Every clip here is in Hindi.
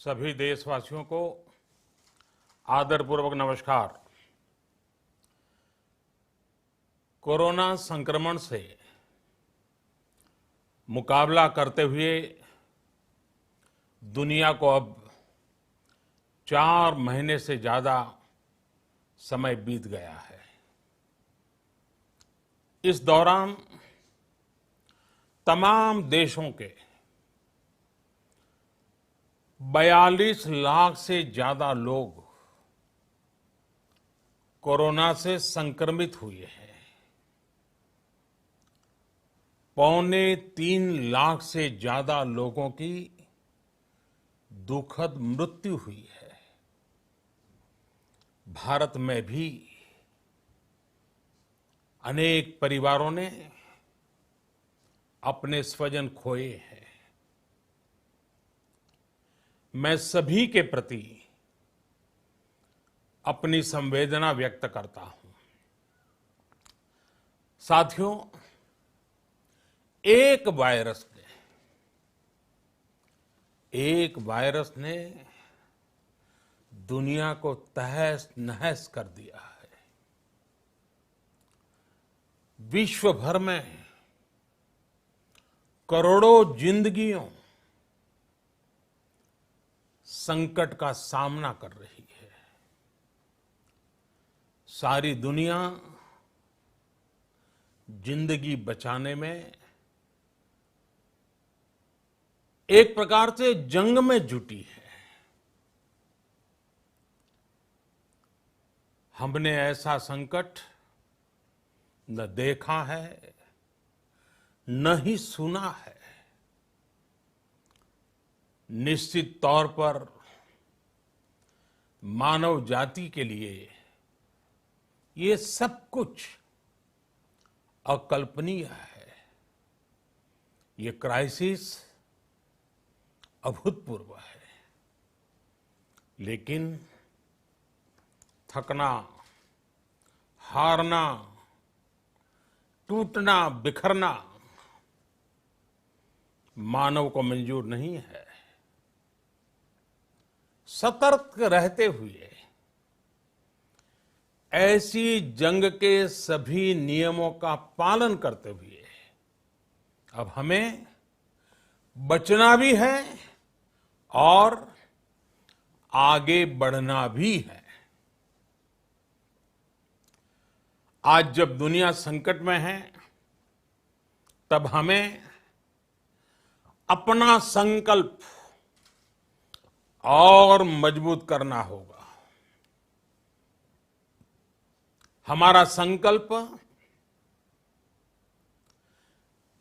सभी देशवासियों को आदरपूर्वक नमस्कार। कोरोना संक्रमण से मुकाबला करते हुए दुनिया को अब 4 महीने से ज्यादा समय बीत गया है। इस दौरान तमाम देशों के 42 लाख से ज्यादा लोग कोरोना से संक्रमित हुए हैं। 2.25 लाख से ज्यादा लोगों की दुखद मृत्यु हुई है। भारत में भी अनेक परिवारों ने अपने स्वजन खोए हैं। मैं सभी के प्रति अपनी संवेदना व्यक्त करता हूं। साथियों, एक वायरस ने दुनिया को तहस नहस कर दिया है। विश्व भर में करोड़ों जिंदगियों संकट का सामना कर रही है। सारी दुनिया जिंदगी बचाने में एक प्रकार से जंग में जुटी है। हमने ऐसा संकट न देखा है, न ही सुना है। निश्चित तौर पर मानव जाति के लिए ये सब कुछ अकल्पनीय है। ये क्राइसिस अभूतपूर्व है। लेकिन थकना, हारना, टूटना, बिखरना मानव को मंजूर नहीं है। सतर्क रहते हुए ऐसी जंग के सभी नियमों का पालन करते हुए अब हमें बचना भी है और आगे बढ़ना भी है। आज जब दुनिया संकट में है, तब हमें अपना संकल्प और मजबूत करना होगा। हमारा संकल्प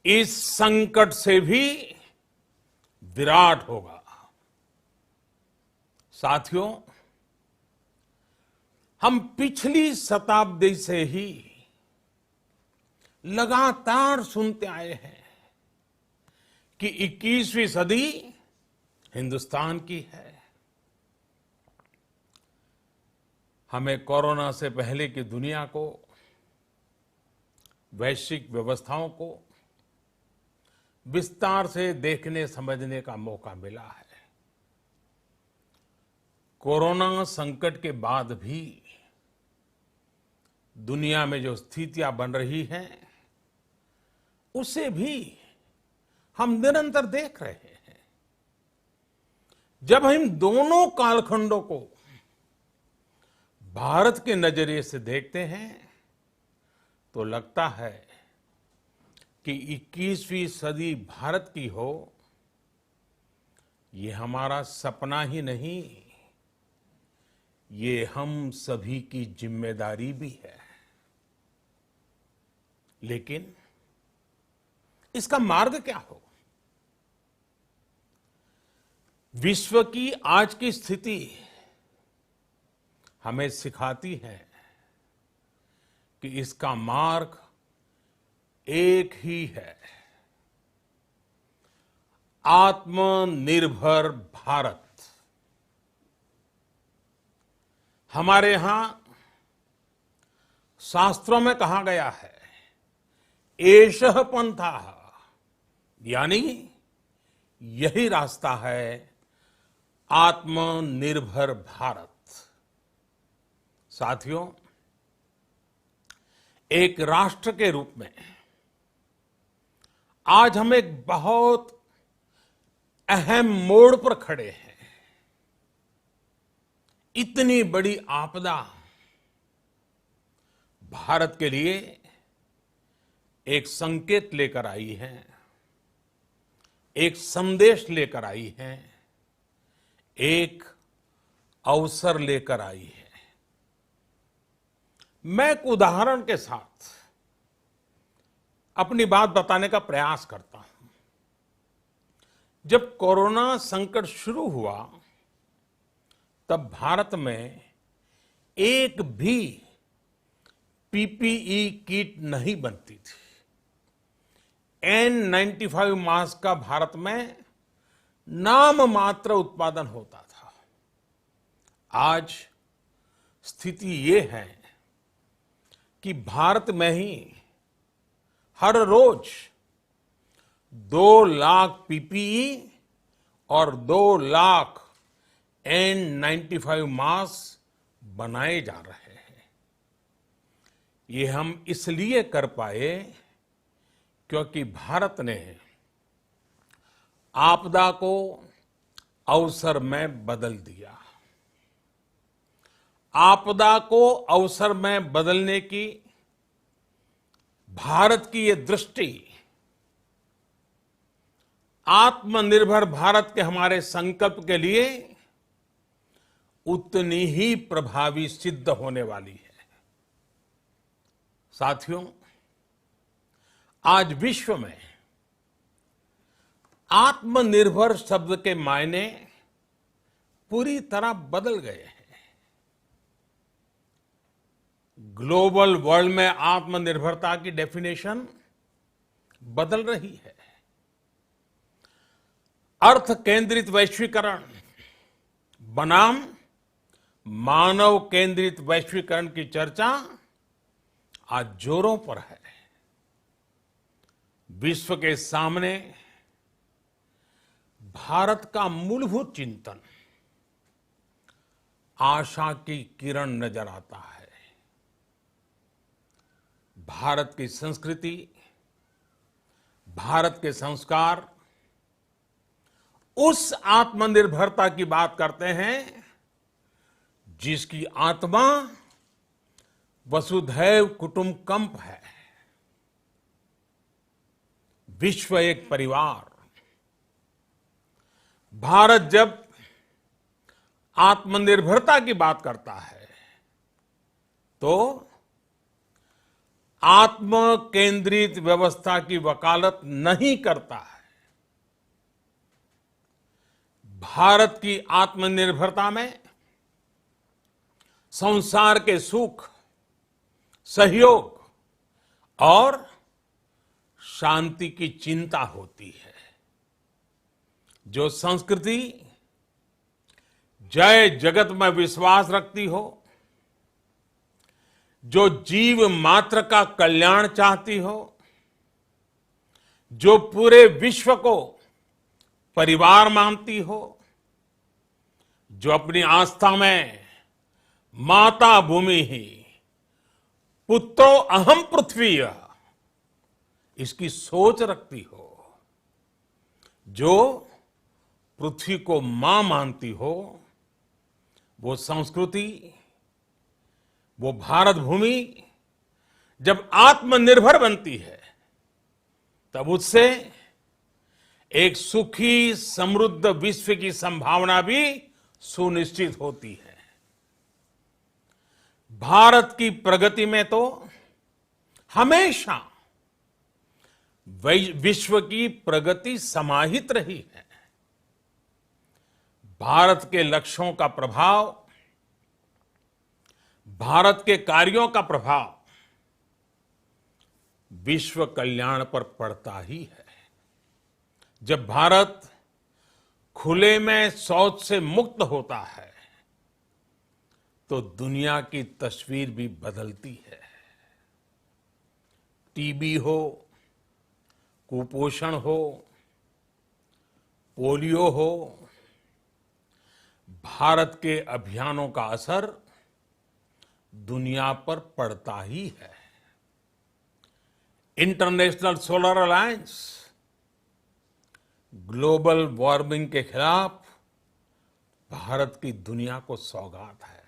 इस संकट से भी विराट होगा। साथियों, हम पिछली शताब्दी से ही लगातार सुनते आए हैं कि 21वीं सदी हिंदुस्तान की है। हमें कोरोना से पहले की दुनिया को, वैश्विक व्यवस्थाओं को विस्तार से देखने समझने का मौका मिला है। कोरोना संकट के बाद भी दुनिया में जो स्थितियां बन रही हैं, उसे भी हम निरंतर देख रहे हैं। जब हम दोनों कालखंडों को भारत के नजरिए से देखते हैं, तो लगता है कि 21वीं सदी भारत की हो, ये हमारा सपना ही नहीं, ये हम सभी की जिम्मेदारी भी है। लेकिन इसका मार्ग क्या हो? विश्व की आज की स्थिति हमें सिखाती है कि इसका मार्ग एक ही है, आत्मनिर्भर भारत। हमारे यहां शास्त्रों में कहा गया है, एषः पंथः, यानी यही रास्ता है आत्मनिर्भर भारत। साथियों, एक राष्ट्र के रूप में आज हम एक बहुत अहम मोड़ पर खड़े हैं। इतनी बड़ी आपदा भारत के लिए एक संकेत लेकर आई है, एक संदेश लेकर आई है, एक अवसर लेकर आई है। मैं एक उदाहरण के साथ अपनी बात बताने का प्रयास करता हूं। जब कोरोना संकट शुरू हुआ, तब भारत में एक भी पीपीई किट नहीं बनती थी। N95 मास्क का भारत में नाम मात्र उत्पादन होता था। आज स्थिति ये है कि भारत में ही हर रोज 2 लाख पीपीई और 2 लाख N95 मास्क बनाए जा रहे हैं। ये हम इसलिए कर पाए क्योंकि भारत ने आपदा को अवसर में बदल दिया। आपदा को अवसर में बदलने की भारत की ये दृष्टि आत्मनिर्भर भारत के हमारे संकल्प के लिए उतनी ही प्रभावी सिद्ध होने वाली है। साथियों, आज विश्व में आत्मनिर्भर शब्द के मायने पूरी तरह बदल गए हैं। ग्लोबल वर्ल्ड में आत्मनिर्भरता की डेफिनेशन बदल रही है। अर्थ केंद्रित वैश्वीकरण बनाम मानव केंद्रित वैश्वीकरण की चर्चा आज जोरों पर है। विश्व के सामने भारत का मूलभूत चिंतन आशा की किरण नजर आता है। भारत की संस्कृति, भारत के संस्कार उस आत्मनिर्भरता की बात करते हैं जिसकी आत्मा वसुधैव कुटुंबकम है। विश्व एक परिवार। भारत जब आत्मनिर्भरता की बात करता है तो आत्म केंद्रित व्यवस्था की वकालत नहीं करता है। भारत की आत्मनिर्भरता में संसार के सुख, सहयोग और शांति की चिंता होती है। जो संस्कृति जय जगत में विश्वास रखती हो, जो जीव मात्र का कल्याण चाहती हो, जो पूरे विश्व को परिवार मानती हो, जो अपनी आस्था में माता भूमि ही पुत्रो अहम पृथ्वी इसकी सोच रखती हो, जो पृथ्वी को मां मानती हो, वो संस्कृति, वो भारत भूमि जब आत्मनिर्भर बनती है तब उससे एक सुखी समृद्ध विश्व की संभावना भी सुनिश्चित होती है। भारत की प्रगति में तो हमेशा विश्व की प्रगति समाहित रही है। भारत के लक्ष्यों का प्रभाव, भारत के कार्यों का प्रभाव विश्व कल्याण पर पड़ता ही है। जब भारत खुले में शौच से मुक्त होता है तो दुनिया की तस्वीर भी बदलती है। टीबी हो, कुपोषण हो, पोलियो हो, भारत के अभियानों का असर दुनिया पर पड़ता ही है। International solar alliance global warming के खिलाफ भारत की दुनिया को सौगात है।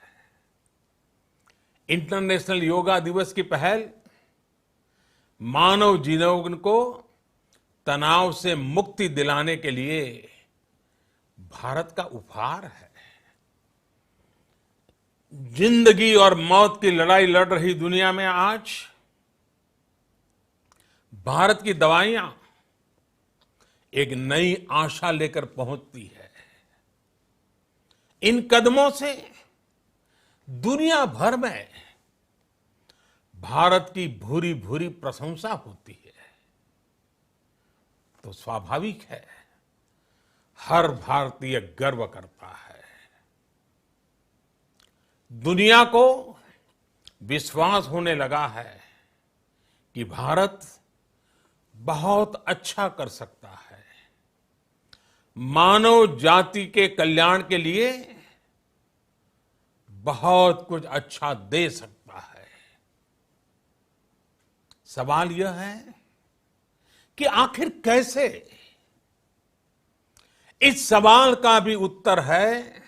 इंटरनेशनल योगा दिवस की पहल मानव जीवन को तनाव से मुक्ति दिलाने के लिए भारत का उपहार है। जिंदगी और मौत की लड़ाई लड़ रही दुनिया में आज भारत की दवाइयां एक नई आशा लेकर पहुंचती है। इन कदमों से दुनिया भर में भारत की भूरी भूरी प्रशंसा होती है। तो स्वाभाविक है, हर भारतीय गर्व करता है। दुनिया को विश्वास होने लगा है कि भारत बहुत अच्छा कर सकता है, मानव जाति के कल्याण के लिए बहुत कुछ अच्छा दे सकता है। सवाल यह है कि आखिर कैसे? इस सवाल का भी उत्तर है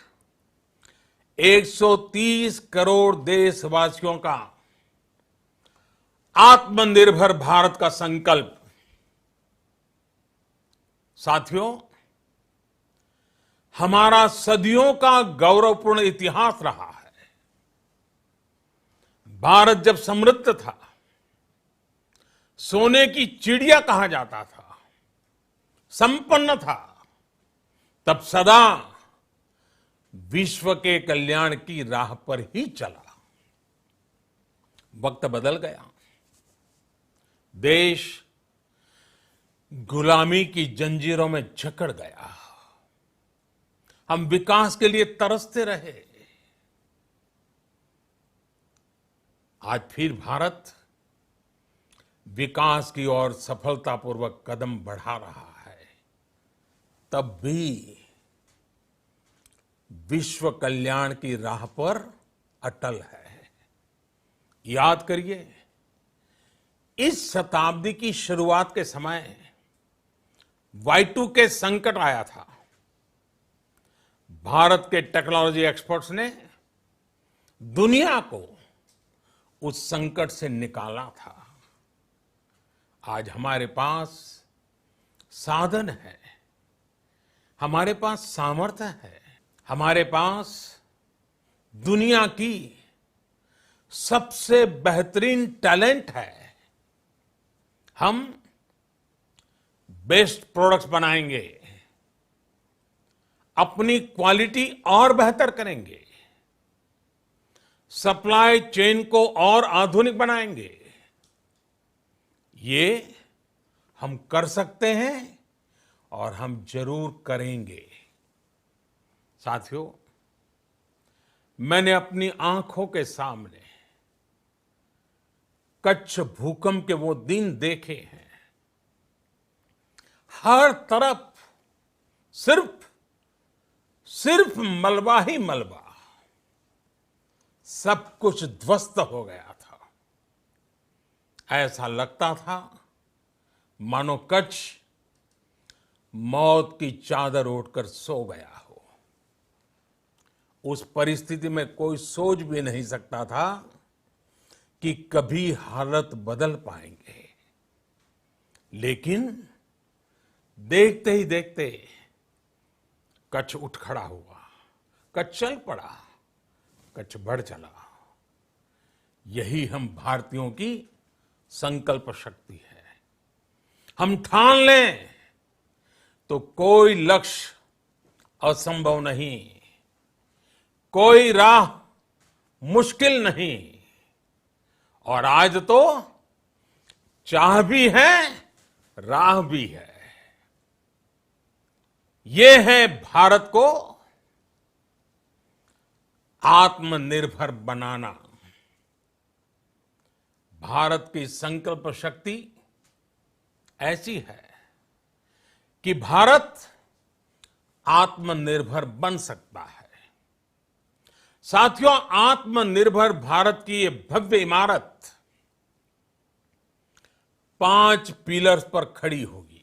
130 करोड़ देशवासियों का आत्मनिर्भर भारत का संकल्प। साथियों, हमारा सदियों का गौरवपूर्ण इतिहास रहा है। भारत जब समृद्ध था, सोने की चिड़िया कहा जाता था, संपन्न था, तब सदा विश्व के कल्याण की राह पर ही चला। वक्त बदल गया, देश गुलामी की जंजीरों में जकड़ गया। हम विकास के लिए तरसते रहे। आज फिर भारत विकास की ओर सफलतापूर्वक कदम बढ़ा रहा है। तब भी विश्व कल्याण की राह पर अटल है। याद करिए, इस शताब्दी की शुरुआत के समय Y2K संकट आया था। भारत के टेक्नोलॉजी एक्सपर्ट्स ने दुनिया को उस संकट से निकाला था। आज हमारे पास साधन है, हमारे पास सामर्थ्य है, हमारे पास दुनिया की सबसे बेहतरीन टैलेंट है। हम बेस्ट प्रोडक्ट्स बनाएंगे, अपनी क्वालिटी और बेहतर करेंगे, सप्लाई चेन को और आधुनिक बनाएंगे। ये हम कर सकते हैं और हम जरूर करेंगे। साथियों, मैंने अपनी आंखों के सामने कच्छ भूकंप के वो दिन देखे हैं। हर तरफ सिर्फ मलबा ही मलबा, सब कुछ ध्वस्त हो गया था। ऐसा लगता था मानो कच्छ मौत की चादर ओढ़कर सो गया हो। उस परिस्थिति में कोई सोच भी नहीं सकता था कि कभी हालत बदल पाएंगे। लेकिन देखते ही देखते कच्छ उठ खड़ा हुआ, कच्छ चल पड़ा, कच्छ बढ़ चला। यही हम भारतीयों की संकल्प शक्ति है। हम ठान लें तो कोई लक्ष्य असंभव नहीं, कोई राह मुश्किल नहीं। और आज तो चाह भी है, राह भी है। ये है भारत को आत्मनिर्भर बनाना। भारत की संकल्प शक्ति ऐसी है कि भारत आत्मनिर्भर बन सकता है। साथियों, आत्मनिर्भर भारत की ये भव्य इमारत 5 पिलर्स पर खड़ी होगी।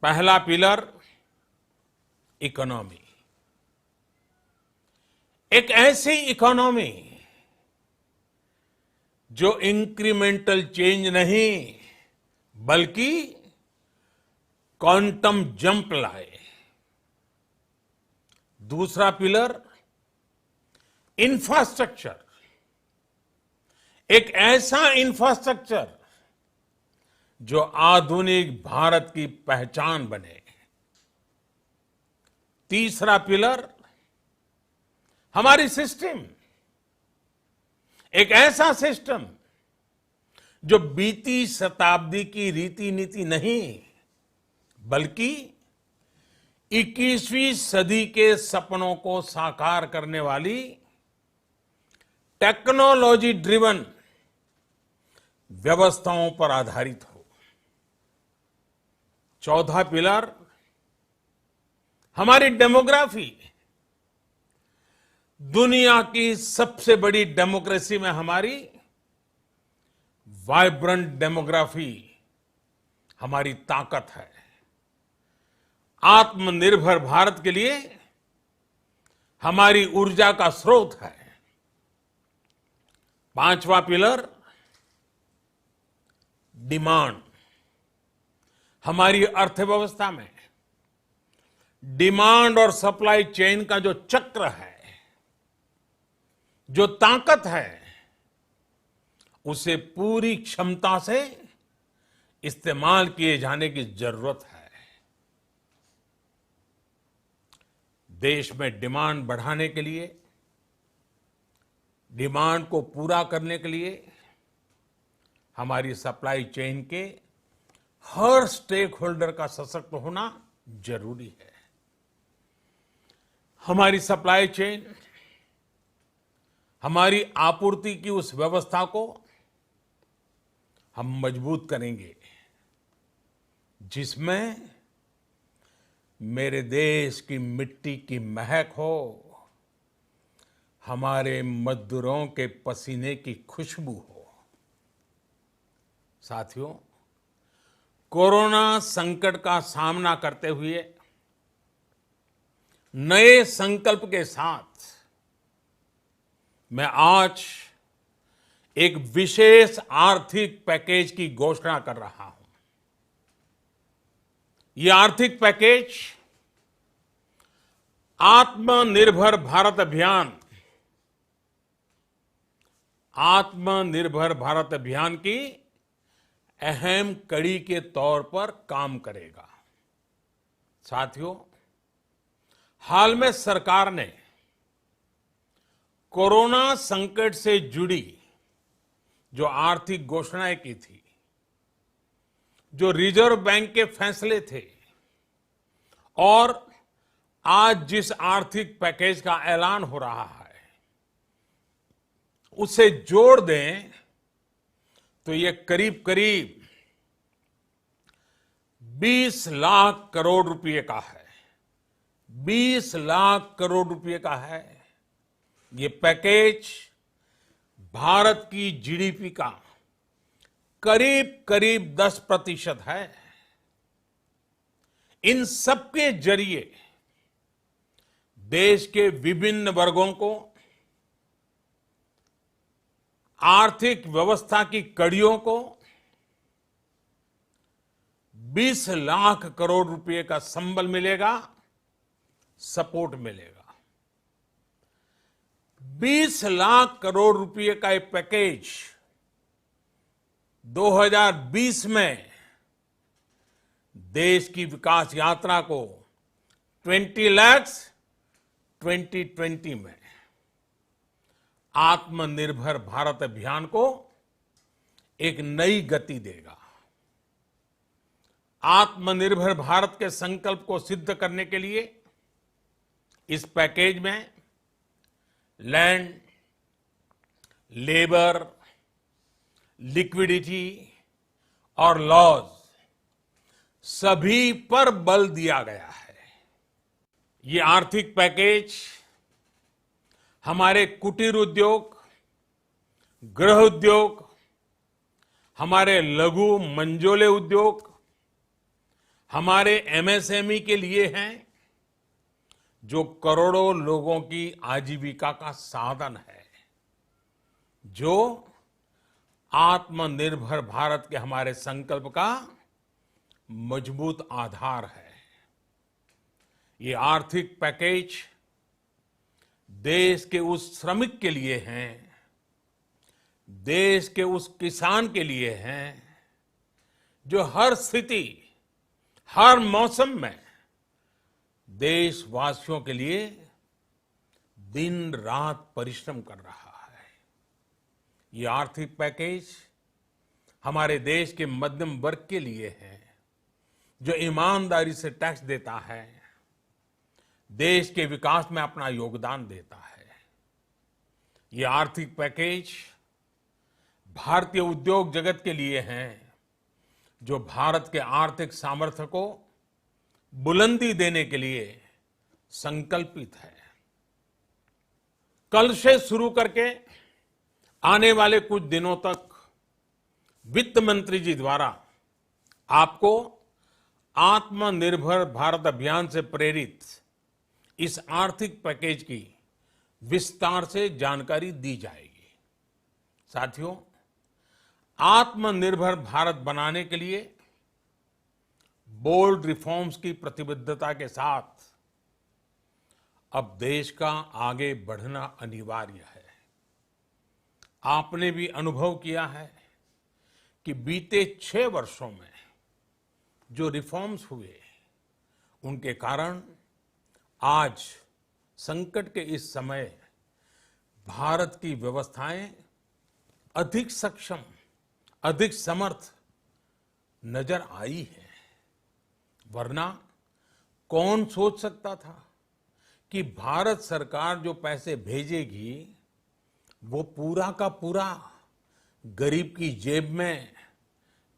पहला पिलर, इकोनॉमी। एक ऐसी इकोनॉमी जो इंक्रीमेंटल चेंज नहीं बल्कि क्वांटम जंप लाए। दूसरा पिलर, इंफ्रास्ट्रक्चर। एक ऐसा इंफ्रास्ट्रक्चर जो आधुनिक भारत की पहचान बने। तीसरा पिलर, हमारी सिस्टम। एक ऐसा सिस्टम जो बीती शताब्दी की रीति नीति नहीं बल्कि 21वीं सदी के सपनों को साकार करने वाली टेक्नोलॉजी ड्रिवन व्यवस्थाओं पर आधारित हो। चौथा पिलर, हमारी डेमोग्राफी। दुनिया की सबसे बड़ी डेमोक्रेसी में हमारी वाइब्रेंट डेमोग्राफी हमारी ताकत है। आत्मनिर्भर भारत के लिए हमारी ऊर्जा का स्रोत है। पांचवा पिलर, डिमांड। हमारी अर्थव्यवस्था में डिमांड और सप्लाई चेन का जो चक्र है, जो ताकत है, उसे पूरी क्षमता से इस्तेमाल किए जाने की जरूरत है। देश में डिमांड बढ़ाने के लिए, डिमांड को पूरा करने के लिए हमारी सप्लाई चेन के हर स्टेक होल्डर का सशक्त होना जरूरी है। हमारी सप्लाई चेन, हमारी आपूर्ति की उस व्यवस्था को हम मजबूत करेंगे जिसमें मेरे देश की मिट्टी की महक हो, हमारे मजदूरों के पसीने की खुशबू हो। साथियों, कोरोना संकट का सामना करते हुए नए संकल्प के साथ मैं आज एक विशेष आर्थिक पैकेज की घोषणा कर रहा हूं। यह आर्थिक पैकेज आत्मनिर्भर भारत अभियान, आत्मनिर्भर भारत अभियान की अहम कड़ी के तौर पर काम करेगा। साथियों, हाल में सरकार ने कोरोना संकट से जुड़ी जो आर्थिक घोषणाएं की थी, जो रिजर्व बैंक के फैसले थे और आज जिस आर्थिक पैकेज का ऐलान हो रहा है, उसे जोड़ दें तो ये करीब करीब 20 लाख करोड़ रुपए का है। 20 लाख करोड़ रुपए का है। ये पैकेज भारत की जीडीपी का करीब करीब 10% है। इन सबके जरिए देश के विभिन्न वर्गों को आर्थिक व्यवस्था की कड़ियों को 20 लाख करोड़ रुपए का संबल मिलेगा, सपोर्ट मिलेगा। 20 लाख करोड़ रुपए का एक पैकेज 2020 में देश की विकास यात्रा को 20 लाख 2020 में आत्मनिर्भर भारत अभियान को एक नई गति देगा। आत्मनिर्भर भारत के संकल्प को सिद्ध करने के लिए इस पैकेज में लैंड, लेबर, लिक्विडिटी और लॉज सभी पर बल दिया गया है। ये आर्थिक पैकेज हमारे कुटीर उद्योग, गृह उद्योग, हमारे लघु मंझोले उद्योग, हमारे एमएसएमई के लिए हैं, जो करोड़ों लोगों की आजीविका का साधन है, जो आत्मनिर्भर भारत के हमारे संकल्प का मजबूत आधार है। ये आर्थिक पैकेज देश के उस श्रमिक के लिए हैं, देश के उस किसान के लिए हैं, जो हर स्थिति, हर मौसम में देशवासियों के लिए दिन रात परिश्रम कर रहा है। ये आर्थिक पैकेज हमारे देश के मध्यम वर्ग के लिए है, जो ईमानदारी से टैक्स देता है, देश के विकास में अपना योगदान देता है। ये आर्थिक पैकेज भारतीय उद्योग जगत के लिए हैं, जो भारत के आर्थिक सामर्थ्य को बुलंदी देने के लिए संकल्पित है। कल से शुरू करके आने वाले कुछ दिनों तक वित्त मंत्री जी द्वारा आपको आत्मनिर्भर भारत अभियान से प्रेरित इस आर्थिक पैकेज की विस्तार से जानकारी दी जाएगी। साथियों, आत्मनिर्भर भारत बनाने के लिए बोल्ड रिफॉर्म्स की प्रतिबद्धता के साथ अब देश का आगे बढ़ना अनिवार्य है। आपने भी अनुभव किया है कि बीते 6 वर्षों में जो रिफॉर्म्स हुए, उनके कारण आज संकट के इस समय भारत की व्यवस्थाएं अधिक सक्षम, अधिक समर्थ नजर आई है। वरना कौन सोच सकता था कि भारत सरकार जो पैसे भेजेगी वो पूरा का पूरा गरीब की जेब में,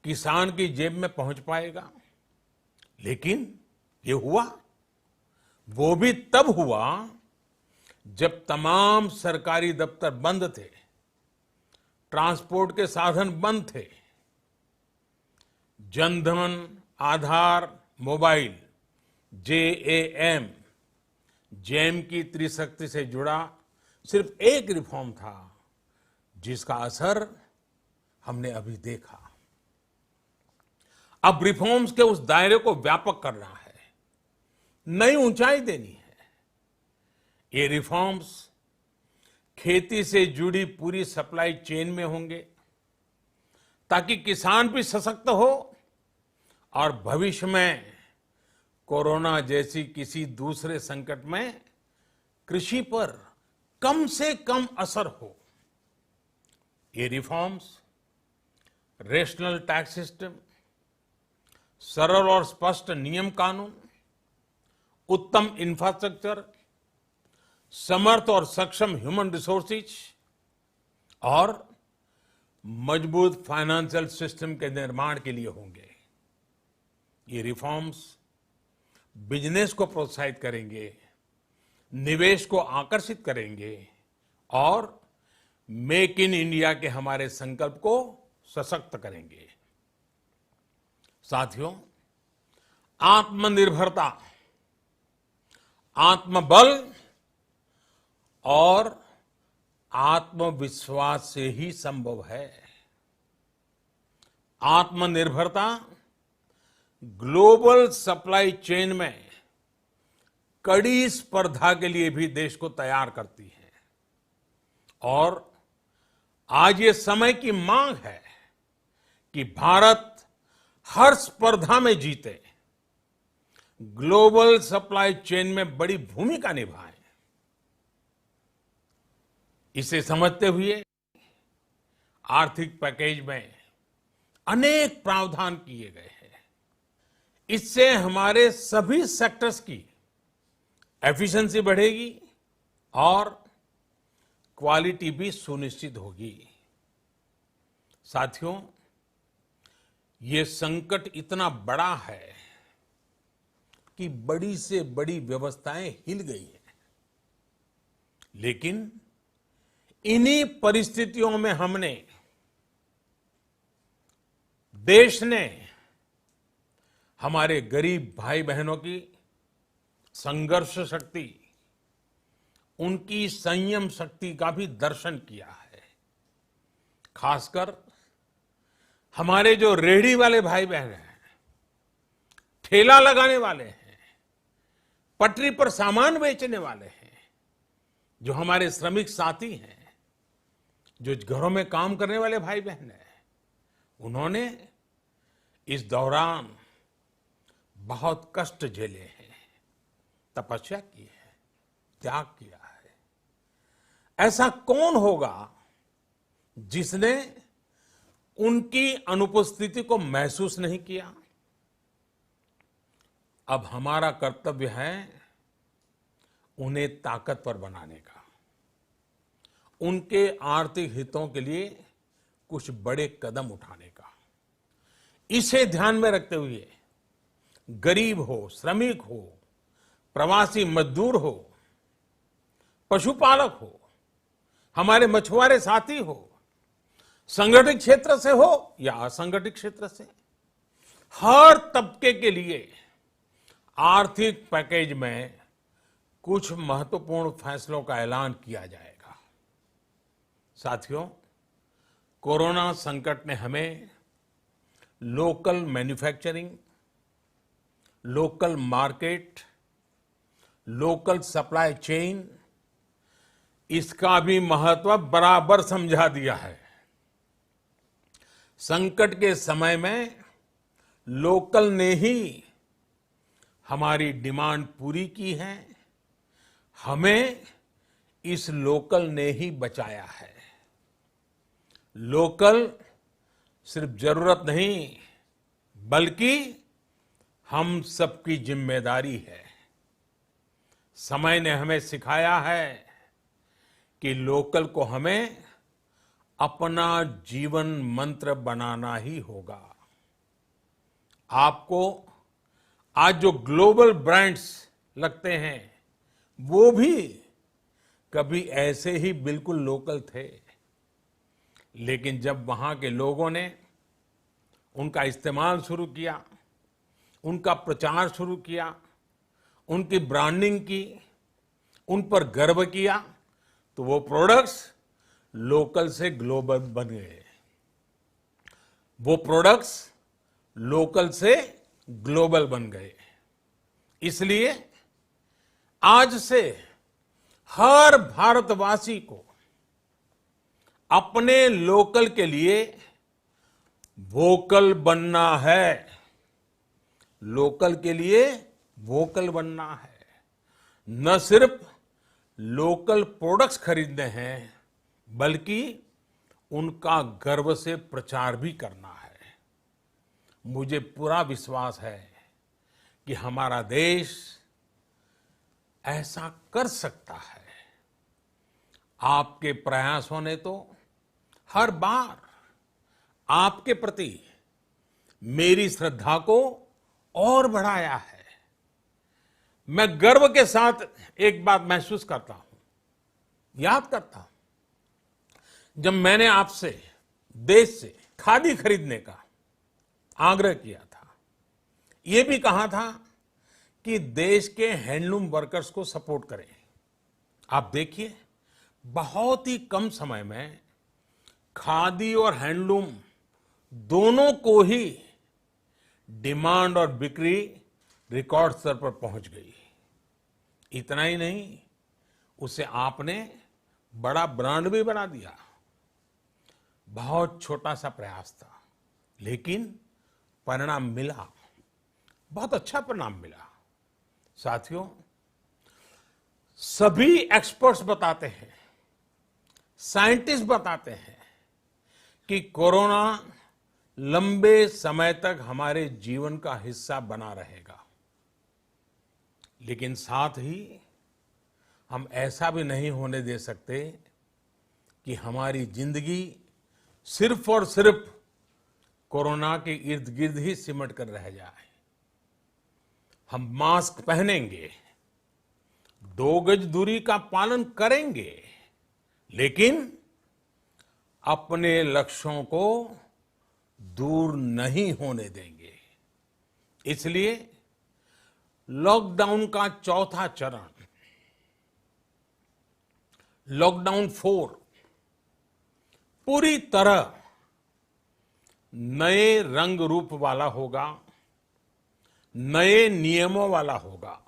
किसान की जेब में पहुंच पाएगा। लेकिन ये हुआ, वो भी तब हुआ जब तमाम सरकारी दफ्तर बंद थे, ट्रांसपोर्ट के साधन बंद थे। जनधन, आधार, मोबाइल, जेएएम, जैम की त्रिशक्ति से जुड़ा सिर्फ एक रिफॉर्म था, जिसका असर हमने अभी देखा। अब रिफॉर्म्स के उस दायरे को व्यापक करना है, नई ऊंचाई देनी है। ये रिफॉर्म्स खेती से जुड़ी पूरी सप्लाई चेन में होंगे, ताकि किसान भी सशक्त हो और भविष्य में कोरोना जैसी किसी दूसरे संकट में कृषि पर कम से कम असर हो। ये रिफॉर्म्स रेशनल टैक्स सिस्टम, सरल और स्पष्ट नियम कानून, उत्तम इंफ्रास्ट्रक्चर, समर्थ और सक्षम ह्यूमन रिसोर्सेज और मजबूत फाइनेंशियल सिस्टम के निर्माण के लिए होंगे। ये रिफॉर्म्स बिजनेस को प्रोत्साहित करेंगे, निवेश को आकर्षित करेंगे और मेक इन इंडिया के हमारे संकल्प को सशक्त करेंगे। साथियों, आत्मनिर्भरता, आत्मबल और आत्मविश्वास से ही संभव है। आत्मनिर्भरता ग्लोबल सप्लाई चेन में कड़ी स्पर्धा के लिए भी देश को तैयार करती है और आज ये समय की मांग है कि भारत हर स्पर्धा में जीते, ग्लोबल सप्लाई चेन में बड़ी भूमिका निभाए। इसे समझते हुए आर्थिक पैकेज में अनेक प्रावधान किए गए हैं। इससे हमारे सभी सेक्टर्स की एफिशिएंसी बढ़ेगी और क्वालिटी भी सुनिश्चित होगी। साथियों, ये संकट इतना बड़ा है कि बड़ी से बड़ी व्यवस्थाएं हिल गई हैं। लेकिन इन्हीं परिस्थितियों में हमने, देश ने हमारे गरीब भाई बहनों की संघर्ष शक्ति, उनकी संयम शक्ति का भी दर्शन किया है। खासकर हमारे जो रेहड़ी वाले भाई बहन हैं, ठेला लगाने वाले हैं, पटरी पर सामान बेचने वाले हैं, जो हमारे श्रमिक साथी हैं, जो घरों में काम करने वाले भाई बहन हैं, उन्होंने इस दौरान बहुत कष्ट झेले हैं, तपस्या की है, त्याग किया है। ऐसा कौन होगा जिसने उनकी अनुपस्थिति को महसूस नहीं किया? अब हमारा कर्तव्य है उन्हें ताकतवर बनाने का, उनके आर्थिक हितों के लिए कुछ बड़े कदम उठाने का। इसे ध्यान में रखते हुए गरीब हो, श्रमिक हो, प्रवासी मजदूर हो, पशुपालक हो, हमारे मछुआरे साथी हो, संगठित क्षेत्र से हो या असंगठित क्षेत्र से, हर तबके के लिए आर्थिक पैकेज में कुछ महत्वपूर्ण फैसलों का ऐलान किया जाएगा। साथियों, कोरोना संकट ने हमें local manufacturing, local market, local supply chain, इसका भी महत्व बराबर समझा दिया है। संकट के समय में लोकल ने ही हमारी डिमांड पूरी की है, हमें इस लोकल ने ही बचाया है। लोकल सिर्फ जरूरत नहीं, बल्कि हम सबकी जिम्मेदारी है। समय ने हमें सिखाया है कि लोकल को हमें अपना जीवन मंत्र बनाना ही होगा। आपको आज जो ग्लोबल ब्रांड्स लगते हैं, वो भी कभी ऐसे ही बिल्कुल लोकल थे, लेकिन जब वहां के लोगों ने उनका इस्तेमाल शुरू किया, उनका प्रचार शुरू किया, उनकी ब्रांडिंग की, उन पर गर्व किया, तो वो प्रोडक्ट्स लोकल से ग्लोबल बन गए। वो प्रोडक्ट्स लोकल से ग्लोबल बन गए। इसलिए आज से हर भारतवासी को अपने लोकल के लिए वोकल बनना है। लोकल के लिए वोकल बनना है। न सिर्फ लोकल प्रोडक्ट्स खरीदने हैं, बल्कि उनका गर्व से प्रचार भी करना है। मुझे पूरा विश्वास है कि हमारा देश ऐसा कर सकता है। आपके प्रयासों ने तो हर बार आपके प्रति मेरी श्रद्धा को और बढ़ाया है। मैं गर्व के साथ एक बात महसूस करता हूं, याद करता हूं, जब मैंने आपसे देश से खादी खरीदने का आग्रह किया था, यह भी कहा था कि देश के हैंडलूम वर्कर्स को सपोर्ट करें। आप देखिए, बहुत ही कम समय में खादी और हैंडलूम दोनों को ही डिमांड और बिक्री रिकॉर्ड स्तर पर पहुंच गई। इतना ही नहीं, उसे आपने बड़ा ब्रांड भी बना दिया। बहुत छोटा सा प्रयास था, लेकिन परिणाम मिला, बहुत अच्छा परिणाम मिला। साथियों, सभी एक्सपर्ट्स बताते हैं, साइंटिस्ट बताते हैं कि कोरोना लंबे समय तक हमारे जीवन का हिस्सा बना रहेगा। लेकिन साथ ही हम ऐसा भी नहीं होने दे सकते कि हमारी जिंदगी सिर्फ और सिर्फ कोरोना के इर्द गिर्द ही सिमट कर रह जाए। हम मास्क पहनेंगे, 2 गज दूरी का पालन करेंगे, लेकिन अपने लक्ष्यों को दूर नहीं होने देंगे। इसलिए लॉकडाउन का चौथा चरण, लॉकडाउन 4, पूरी तरह नए रंग रूप वाला होगा, नए नियमों वाला होगा।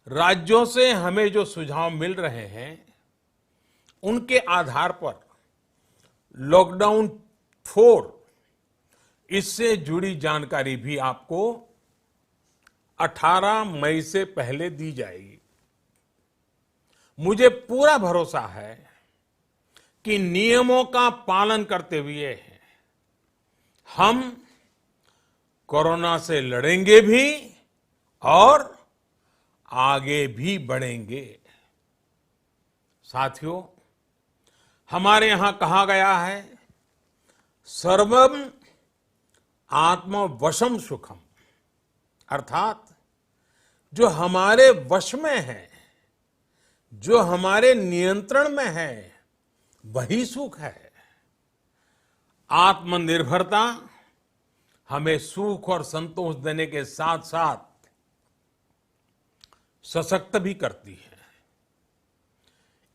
राज्यों से हमें जो सुझाव मिल रहे हैं, उनके आधार पर लॉकडाउन 4, इससे जुड़ी जानकारी भी आपको 18 मई से पहले दी जाएगी। मुझे पूरा भरोसा है कि नियमों का पालन करते हुए हम कोरोना से लड़ेंगे भी और आगे भी बढ़ेंगे। साथियों, हमारे यहां कहा गया है, सर्वम आत्मवशम सुखम, अर्थात जो हमारे वश में है, जो हमारे नियंत्रण में है, वही सुख है। आत्मनिर्भरता हमें सुख और संतोष देने के साथ साथ सशक्त भी करती है।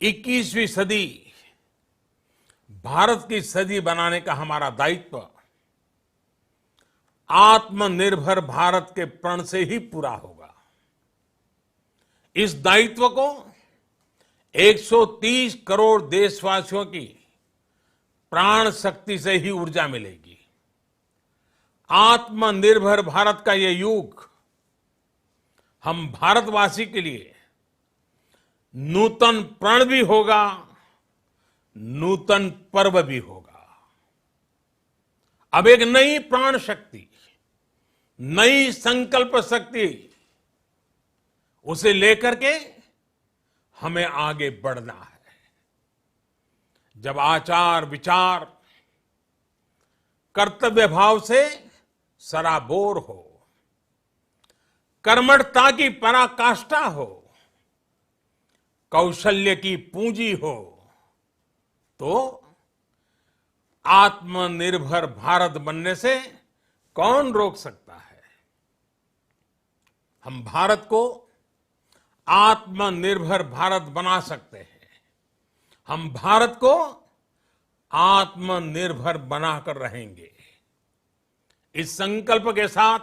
21वीं सदी भारत की सदी बनाने का हमारा दायित्व आत्मनिर्भर भारत के प्रण से ही पूरा होगा। इस दायित्व को 130 करोड़ देशवासियों की प्राण शक्ति से ही ऊर्जा मिलेगी। आत्मनिर्भर भारत का ये युग हम भारतवासी के लिए नूतन प्रण भी होगा, नूतन पर्व भी होगा। अब एक नई प्राण शक्ति, नई संकल्प शक्ति, उसे लेकर के हमें आगे बढ़ना है। जब आचार विचार कर्तव्य भाव से सराबोर हो, कर्मठता की पराकाष्ठा हो, कौशल्य की पूंजी हो, तो आत्मनिर्भर भारत बनने से कौन रोक सकता है। हम भारत को आत्मनिर्भर भारत बना सकते हैं। हम भारत को आत्मनिर्भर बनाकर रहेंगे। इस संकल्प के साथ,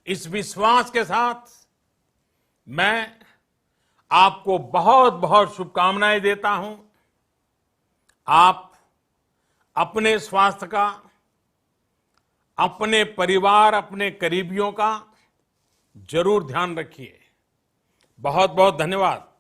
इस विश्वास के साथ मैं आपको बहुत बहुत शुभकामनाएं देता हूं। आप अपने स्वास्थ्य का, अपने परिवार, अपने करीबियों का जरूर ध्यान रखिए। बहुत बहुत धन्यवाद।